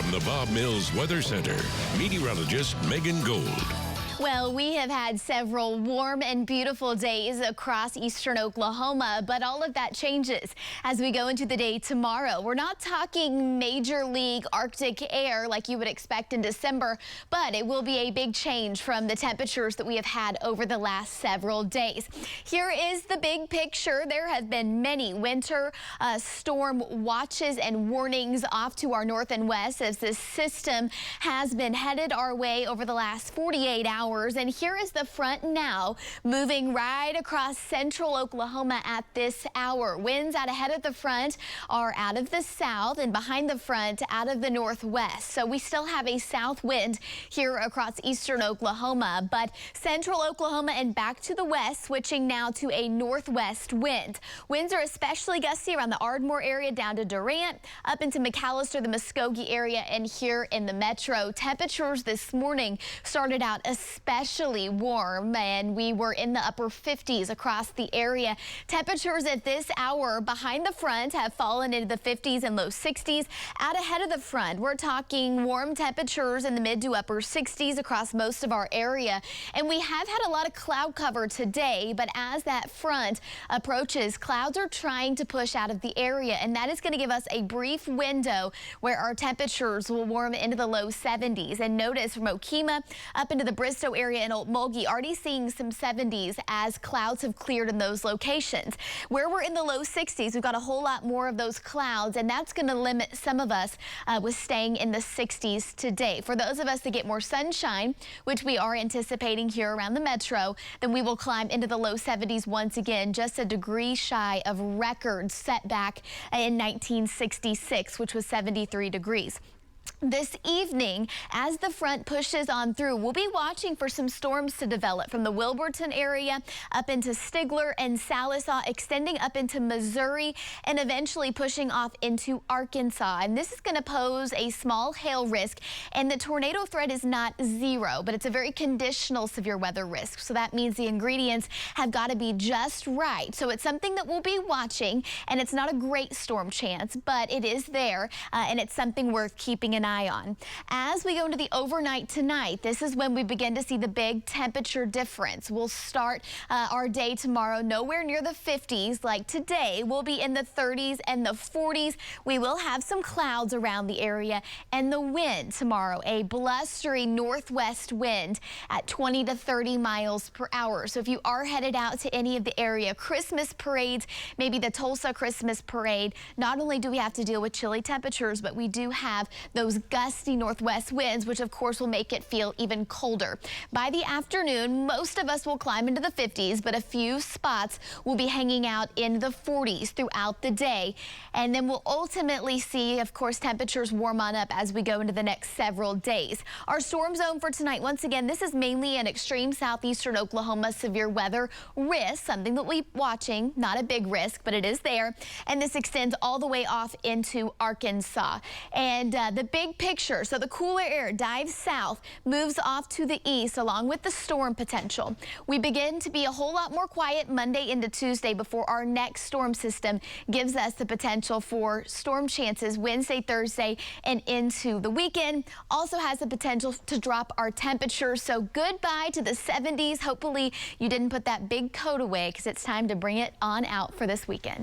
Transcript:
From the Bob Mills Weather Center, meteorologist Megan Gold. Well, we have had several warm and beautiful days across eastern Oklahoma, but all of that changes as we go into the day tomorrow. We're not talking major league Arctic air like you would expect in December, but it will be a big change from the temperatures that we have had over the last several days. Here is the big picture. There have been many winter storm watches and warnings off to our north and west as this system has been headed our way over the last 48 hours. And here is the front now, moving right across central Oklahoma at this hour. Winds out ahead of the front are out of the south, and behind the front out of the northwest. So we still have a south wind here across eastern Oklahoma, but central Oklahoma and back to the west, switching now to a northwest wind. Winds are especially gusty around the Ardmore area down to Durant, up into McAllister, the Muskogee area, and here in the metro. Temperatures this morning started out especially warm, and we were in the upper 50s across the area. Temperatures at this hour behind the front have fallen into the 50s and low 60s. Out ahead of the front, we're talking warm temperatures in the mid to upper 60s across most of our area. And we have had a lot of cloud cover today, but as that front approaches, clouds are trying to push out of the area, and that is going to give us a brief window where our temperatures will warm into the low 70s. And notice from Okemah up into the Bristow area in Okmulgee, already seeing some 70s as clouds have cleared in those locations. Where we're in the low 60s, we've got a whole lot more of those clouds, and that's going to limit some of us with staying in the 60s today. For those of us that get more sunshine, which we are anticipating here around the metro, then we will climb into the low 70s once again, just a degree shy of records set back in 1966, which was 73 degrees. This evening, as the front pushes on through, we'll be watching for some storms to develop from the Wilburton area up into Stigler and Sallisaw, extending up into Missouri and eventually pushing off into Arkansas. And this is going to pose a small hail risk, and the tornado threat is not zero, but it's a very conditional severe weather risk. So that means the ingredients have got to be just right. So it's something that we'll be watching, and it's not a great storm chance, but it is there, and it's something worth keeping an eye on. As we go into the overnight tonight, this is when we begin to see the big temperature difference. We'll start our day tomorrow nowhere near the 50s like today. We'll be in the 30s and the 40s. We will have some clouds around the area, and the wind tomorrow, a blustery northwest wind at 20 to 30 miles per hour. So if you are headed out to any of the area Christmas parades, maybe the Tulsa Christmas parade, not only do we have to deal with chilly temperatures, but we do have those gusty northwest winds, which of course will make it feel even colder. By the afternoon, most of us will climb into the 50s, but a few spots will be hanging out in the 40s throughout the day. And then we'll ultimately see, of course, temperatures warm on up as we go into the next several days. Our storm zone for tonight, once again, this is mainly an extreme southeastern Oklahoma severe weather risk, something that we're watching, not a big risk, but it is there. And this extends all the way off into Arkansas. And the big picture, so the cooler air dives south, moves off to the east along with the storm potential. We begin to be a whole lot more quiet Monday into Tuesday before our next storm system gives us the potential for storm chances Wednesday, Thursday, and into the weekend. Also has the potential to drop our temperature. So goodbye to the 70s. Hopefully you didn't put that big coat away because it's time to bring it on out for this weekend.